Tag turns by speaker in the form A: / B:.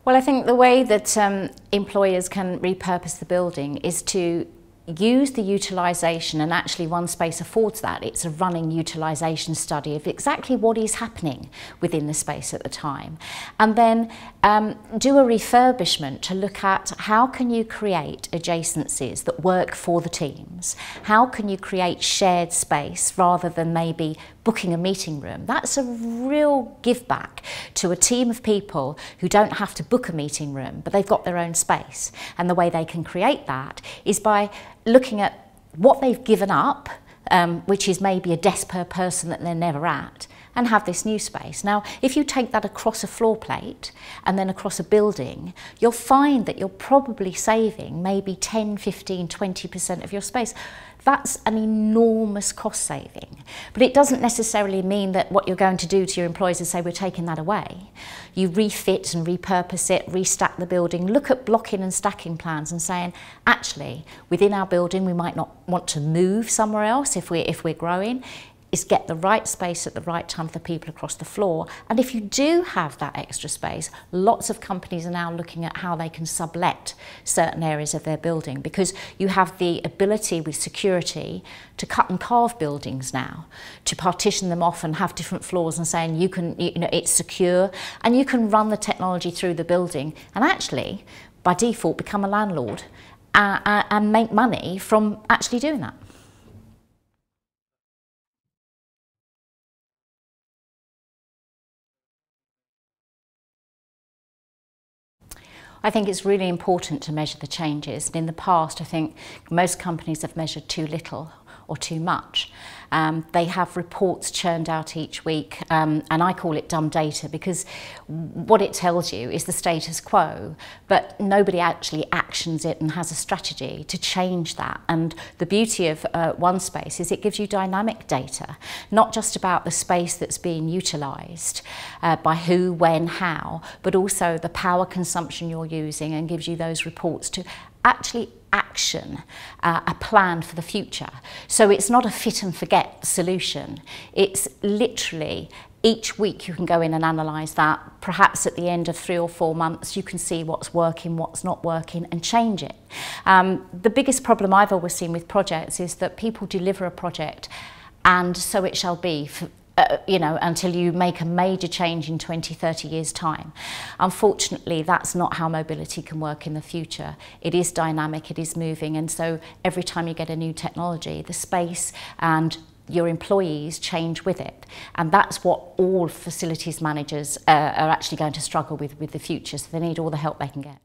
A: Well, I think the way that employers can repurpose the building is to use the utilisation, and actually OneSpace affords that. It's a running utilisation study of exactly what is happening within the space at the time. And then do a refurbishment to look at how can you create adjacencies that work for the teams? How can you create shared space rather than maybe booking a meeting room? That's a real give back to a team of people who don't have to book a meeting room, but they've got their own space. And the way they can create that is by looking at what they've given up, which is maybe a desk per person that they're never at, and have this new space. Now, if you take that across a floor plate and then across a building, you'll find that you're probably saving maybe 10, 15, 20% of your space. That's an enormous cost saving. But it doesn't necessarily mean that what you're going to do to your employees is say, we're taking that away. You refit and repurpose it, restack the building, look at blocking and stacking plans and saying, actually, within our building, we might not want to move somewhere else if we're growing. Is get the right space at the right time for the people across the floor. And if you do have that extra space, lots of companies are now looking at how they can sublet certain areas of their building, because you have the ability with security to cut and carve buildings now, to partition them off and have different floors and saying you can, it's secure, and you can run the technology through the building and actually by default become a landlord and make money from actually doing that. I think it's really important to measure the changes. And in the past, I think most companies have measured too little or too much. They have reports churned out each week, and I call it dumb data, because what it tells you is the status quo, but nobody actually actions it and has a strategy to change that. And the beauty of OneSpace is it gives you dynamic data, not just about the space that's being utilised by who, when, how, but also the power consumption you're using, and gives you those reports to actually action a plan for the future. So it's not a fit and forget solution. It's literally each week you can go in and analyse that. Perhaps at the end of 3 or 4 months you can see what's working, what's not working, and change it. The biggest problem I've always seen with projects is that people deliver a project and so it shall be for, until you make a major change in 20, 30 years' time. Unfortunately, that's not how mobility can work in the future. It is dynamic, it is moving, and so every time you get a new technology, the space and your employees change with it. And that's what all facilities managers are actually going to struggle with the future, so they need all the help they can get.